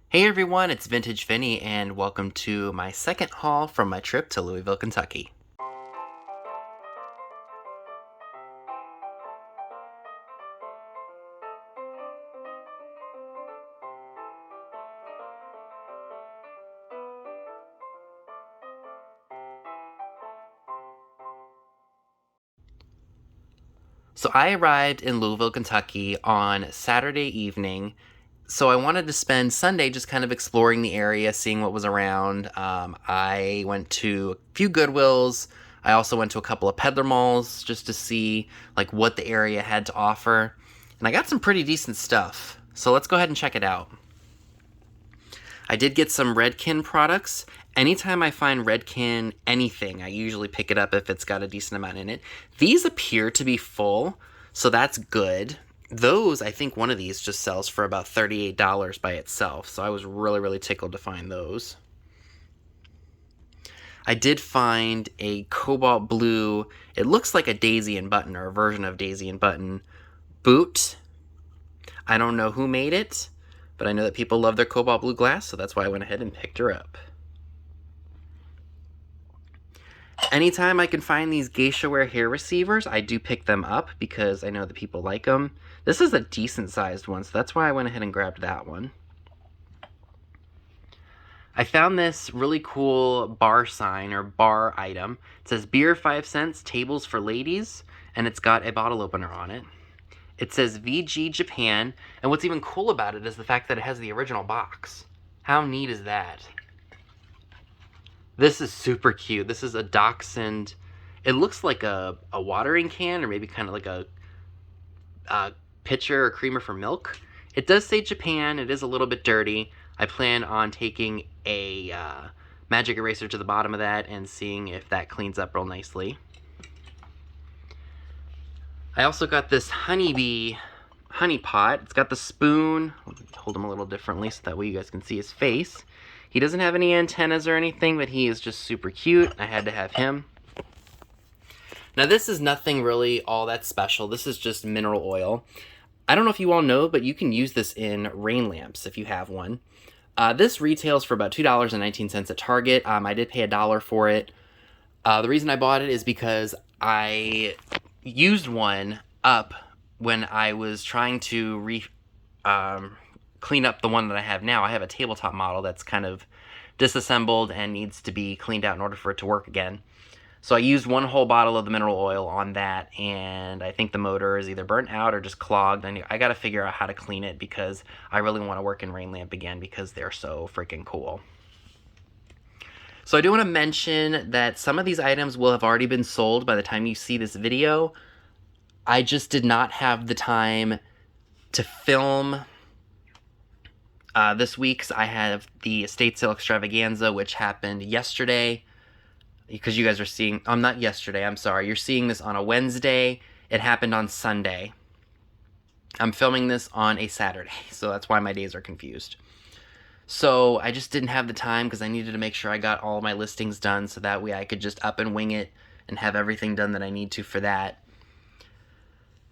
Hey everyone, it's Vintage Vinny, and welcome to my second haul from my trip to Louisville, Kentucky. So I arrived in Louisville, Kentucky on Saturday evening. So I wanted to spend Sunday just kind of exploring the area, seeing what was around. I went to a few Goodwills. I also went to a couple of peddler malls just to see like what the area had to offer. And I got some pretty decent stuff. So let's go ahead and check it out. I did get some Redken products. Anytime I find Redken anything, I usually pick it up if it's got a decent amount in it. These appear to be full, so that's good. Those, I think one of these just sells for about $38 by itself, so I was really tickled to find those. I did find a cobalt blue, it looks like a Daisy and Button, or a version of Daisy and Button boot. I don't know who made it, but I know that people love their cobalt blue glass, so that's why I went ahead and picked her up. Anytime I can find these geisha wear hair receivers, I do pick them up because I know that people like them. This is a decent sized one, so that's why I went ahead and grabbed that one. I found this really cool bar sign or bar item. It says beer 5 cents, tables for ladies, and it's got a bottle opener on it. It says VG Japan, and what's even cool about it is the fact that it has the original box. How neat is that? This is super cute. This is a Dachshund. It looks like a watering can, or maybe kind of like a pitcher or creamer for milk. It does say Japan. It is a little bit dirty. I plan on taking a magic eraser to the bottom of that and seeing if that cleans up real nicely. I also got this honeybee honey pot. It's got the spoon. Hold him a little differently so that way you guys can see his face. He doesn't have any antennas or anything, but he is just super cute. I had to have him. Now this is nothing really all that special. This is just mineral oil. I don't know if you all know, but you can use this in rain lamps if you have one. This retails for about $2.19 at Target. I did pay $1 for it. The reason I bought it is because I used one up when I was trying to clean up the one that I have now. I have a tabletop model that's kind of disassembled and needs to be cleaned out in order for it to work again. So I used one whole bottle of the mineral oil on that, and I think the motor is either burnt out or just clogged. I got to figure out how to clean it because I really want to work in rain lamp again because they're so freaking cool. So I do want to mention that some of these items will have already been sold by the time you see this video. I just did not have the time to film this week's. I have the estate sale extravaganza, which happened yesterday, because you guys are seeing, not yesterday, I'm sorry, you're seeing this on a Wednesday. It happened on Sunday. I'm filming this on a Saturday, so that's why my days are confused. So I just didn't have the time because I needed to make sure I got all my listings done so that way I could just up and wing it and have everything done that I need to for that.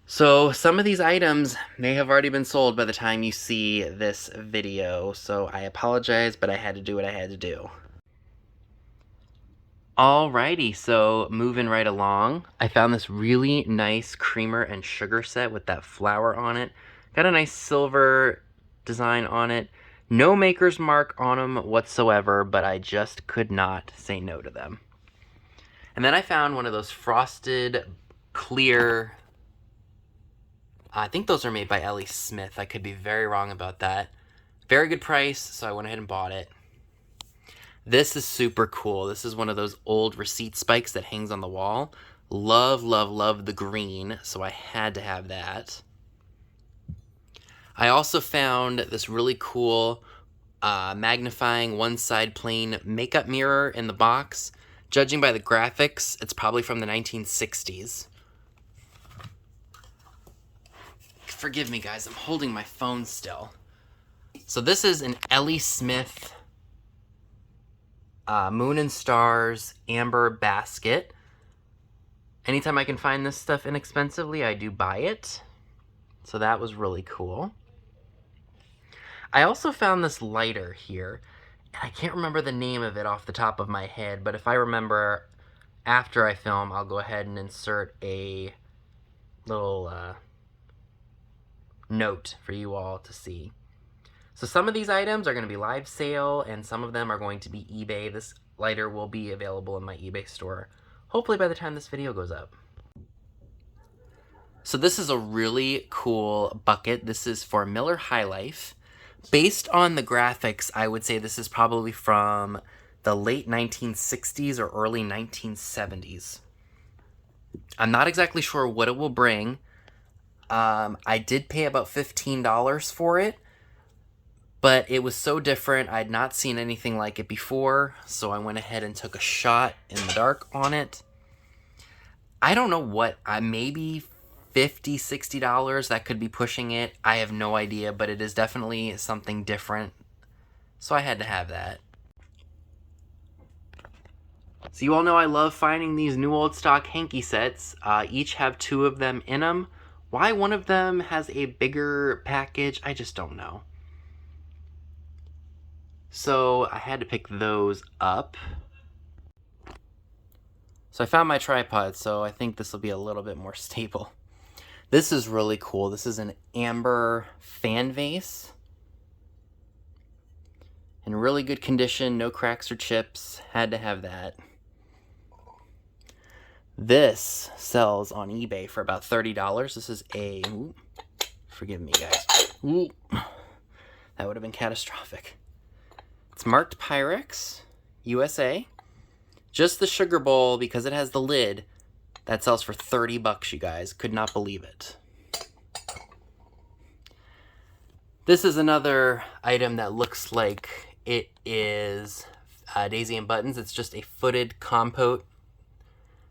So some of these items may have already been sold by the time you see this video, so I apologize, but I had to do what I had to do. Alrighty, so moving right along, I found this really nice creamer and sugar set with that flower on it. Got a nice silver design on it. No maker's mark on them whatsoever, but I just could not say no to them. And then I found one of those frosted clear, I think those are made by Ellie Smith. I could be very wrong about that. Very good price, so I went ahead and bought it. This is super cool. This is one of those old receipt spikes that hangs on the wall. Love the green, so I had to have that. I also found this really cool magnifying one-side plane makeup mirror in the box. Judging by the graphics, it's probably from the 1960s. Forgive me, guys. I'm holding my phone still. So this is an Ellie Smith Moon and Stars amber basket. Anytime I can find this stuff inexpensively, I do buy it. So that was really cool. I also found this lighter here, and I can't remember the name of it off the top of my head, but if I remember after I film, I'll go ahead and insert a little note for you all to see. So some of these items are going to be live sale, and some of them are going to be eBay. This lighter will be available in my eBay store, hopefully by the time this video goes up. So this is a really cool bucket. This is for Miller High Life. Based on the graphics, I would say this is probably from the late 1960s or early 1970s. I'm not exactly sure what it will bring. I did pay about $15 for it, but it was so different. I'd not seen anything like it before, so I went ahead and took a shot in the dark on it. I don't know what, maybe $50, $60, that could be pushing it. I have no idea, but it is definitely something different, so I had to have that. So you all know I love finding these new old stock hanky sets. Each have 2 of them in them. Why one of them has a bigger package, I just don't know. So I had to pick those up. So I found my tripod, so I think this will be a little bit more stable. This is really cool. This is an amber fan vase. In really good condition, no cracks or chips. Had to have that. This sells on eBay for about $30. This is a... Ooh, forgive me, guys. Ooh, that would have been catastrophic. It's marked Pyrex, USA. Just the sugar bowl, because it has the lid, that sells for $30, you guys. Could not believe it. This is another item that looks like it is Daisy and Buttons. It's just a footed compote.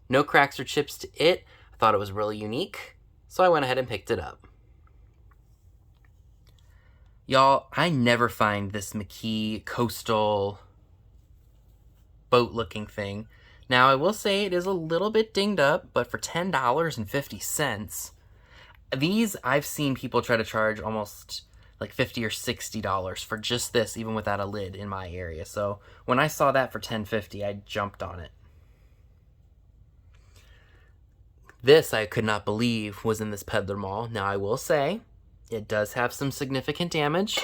No cracks or chips to it. I thought it was really unique, so I went ahead and picked it up. Y'all, I never find this McKee coastal boat-looking thing. Now, I will say it is a little bit dinged up, but for $10.50, these I've seen people try to charge almost like $50 or $60 for just this, even without a lid in my area. So when I saw that for $10.50, I jumped on it. This I could not believe was in this Peddler Mall. Now, I will say it does have some significant damage.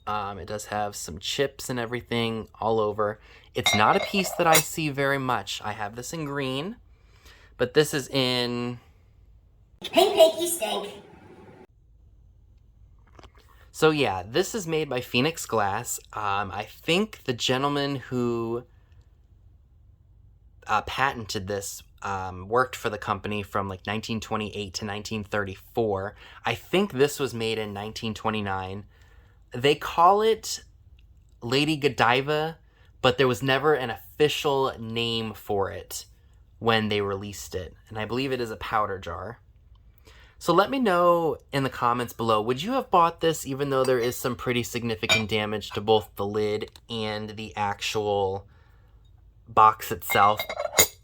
It does have some chips and everything all over. It's not a piece that I see very much. I have this in green, but this is in... Pink Pinky Stink. So yeah, this is made by Phoenix Glass. I think the gentleman who patented this worked for the company from like 1928 to 1934. I think this was made in 1929. They call it Lady Godiva, but there was never an official name for it when they released it. And I believe it is a powder jar. So let me know in the comments below, would you have bought this even though there is some pretty significant damage to both the lid and the actual box itself?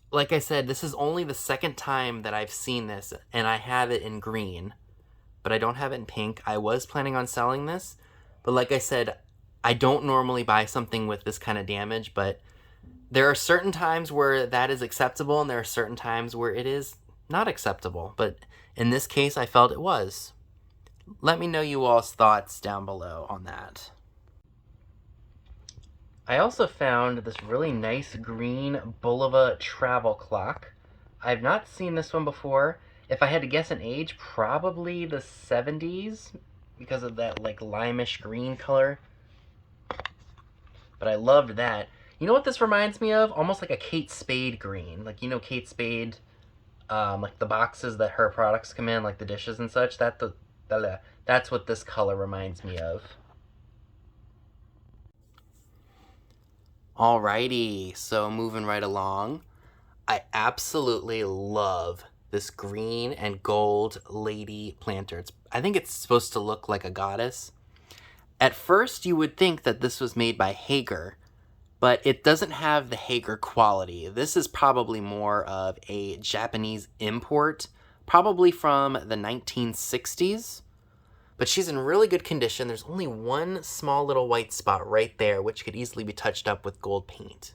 Like I said, this is only the second time that I've seen this, and I have it in green, but I don't have it in pink. I was planning on selling this, but like I said, I don't normally buy something with this kind of damage, but there are certain times where that is acceptable, and there are certain times where it is not acceptable, but in this case, I felt it was. Let me know you all's thoughts down below on that. I also found this really nice green Bulova travel clock. I've not seen this one before. If I had to guess an age, probably the 70s because of that like limeish green color. But I loved that. You know what this reminds me of? Almost like a Kate Spade green. Like, you know, Kate Spade, like the boxes that her products come in, like the dishes and such. That's what this color reminds me of. Alrighty, so moving right along. I absolutely love this green and gold lady planter. I think it's supposed to look like a goddess. At first, you would think that this was made by Hager, but it doesn't have the Hager quality. This is probably more of a Japanese import, probably from the 1960s. But she's in really good condition. There's only one small little white spot right there, which could easily be touched up with gold paint.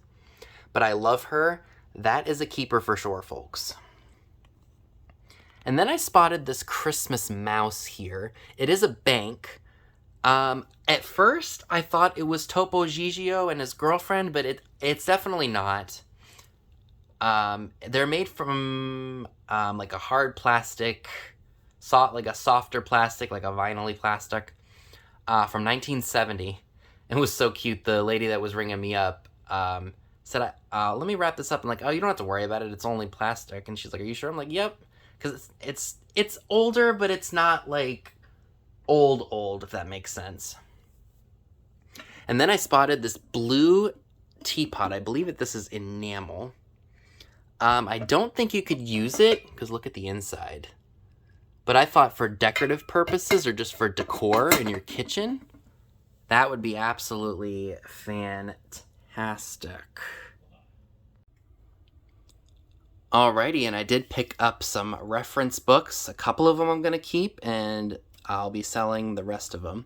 But I love her. That is a keeper for sure, folks. And then I spotted this Christmas mouse here. It is a bank. At first, I thought it was Topo Gigio and his girlfriend, but it's definitely not. They're made from like a hard plastic, like a softer plastic, like a vinyl-y plastic, from 1970. It was so cute. The lady that was ringing me up said, let me wrap this up. I'm like, oh, you don't have to worry about it. It's only plastic. And she's like, are you sure? I'm like, yep. Because it's older, but it's not like old, if that makes sense. And then I spotted this blue teapot. I believe that this is enamel. I don't think you could use it, because look at the inside. But I thought for decorative purposes or just for decor in your kitchen, that would be absolutely fantastic. Alrighty, and I did pick up some reference books. A couple of them I'm going to keep, and I'll be selling the rest of them.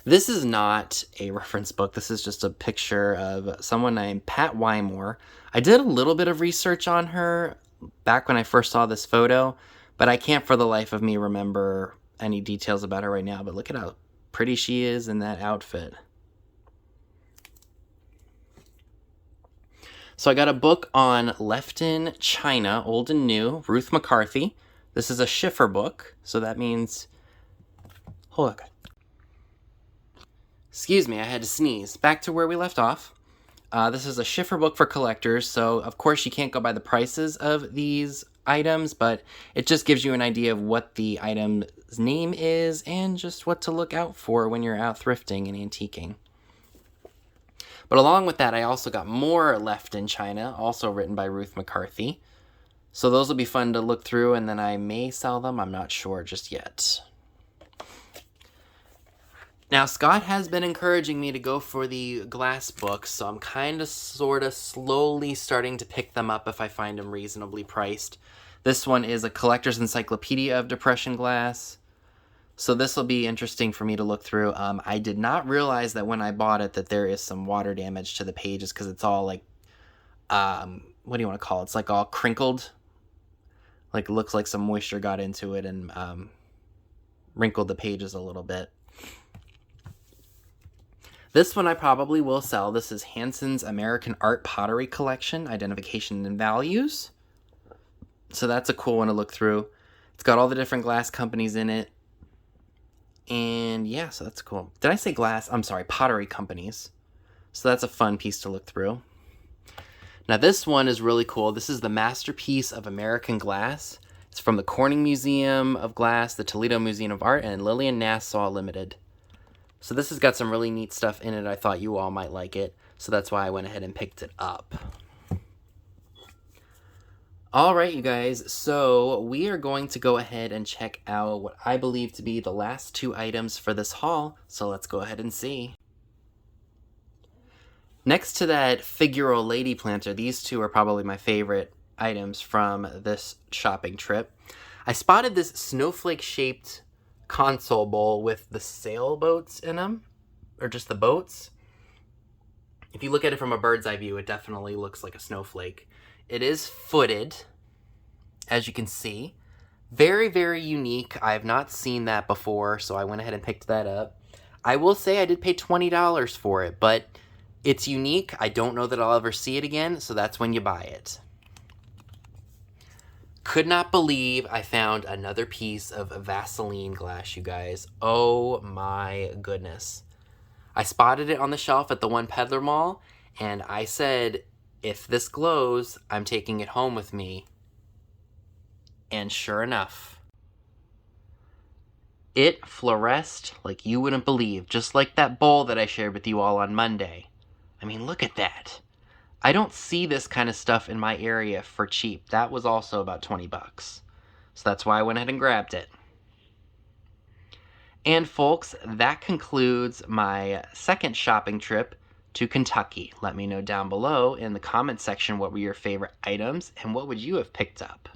This is not a reference book. This is just a picture of someone named Pat Wymore. I did a little bit of research on her back when I first saw this photo, but I can't for the life of me remember any details about her right now. But look at how pretty she is in that outfit. So I got a book on Left in China, Old and New, Ruth McCarthy. This is a Schiffer book, so that means... Hold on. Excuse me, I had to sneeze. Back to where we left off. This is a Schiffer book for collectors, so of course you can't go by the prices of these items, but it just gives you an idea of what the item's name is and just what to look out for when you're out thrifting and antiquing. But along with that, I also got more Left in China, also written by Ruth McCarthy. So those will be fun to look through, and then I may sell them. I'm not sure just yet. Now, Scott has been encouraging me to go for the glass books, so I'm kind of, sort of, slowly starting to pick them up if I find them reasonably priced. This one is a Collector's Encyclopedia of Depression Glass. So this will be interesting for me to look through. I did not realize that when I bought it that there is some water damage to the pages because it's all like, what do you want to call it? It's like all crinkled. Like it looks like some moisture got into it and wrinkled the pages a little bit. This one I probably will sell. This is Hansen's American Art Pottery Collection, Identification and Values. So that's a cool one to look through. It's got all the different glass companies in it. And yeah, so that's cool. Did I say glass? I'm sorry, pottery companies. So that's a fun piece to look through. Now this one is really cool. This is the Masterpiece of American Glass. It's from the Corning Museum of Glass, the Toledo Museum of Art, and Lillian Nassau Limited. So this has got some really neat stuff in it. I thought you all might like it. So that's why I went ahead and picked it up. All right, you guys, so we are going to go ahead and check out what I believe to be the last two items for this haul, so let's go ahead and see. Next to that Figaro Lady Planter, these two are probably my favorite items from this shopping trip. I spotted this snowflake-shaped console bowl with the sailboats in them, or just the boats. If you look at it from a bird's eye view, it definitely looks like a snowflake. It is footed, as you can see. Very, very unique. I have not seen that before, so I went ahead and picked that up. I will say I did pay $20 for it, but it's unique. I don't know that I'll ever see it again, so that's when you buy it. Could not believe I found another piece of Vaseline glass, you guys. Oh my goodness. I spotted it on the shelf at the One Peddler Mall, and I said, if this glows, I'm taking it home with me. And sure enough, it fluoresced like you wouldn't believe, just like that bowl that I shared with you all on Monday. I mean, look at that. I don't see this kind of stuff in my area for cheap. That was also about 20 bucks. So that's why I went ahead and grabbed it. And folks, that concludes my second shopping trip to Kentucky. Let me know down below in the comment section what were your favorite items and what would you have picked up.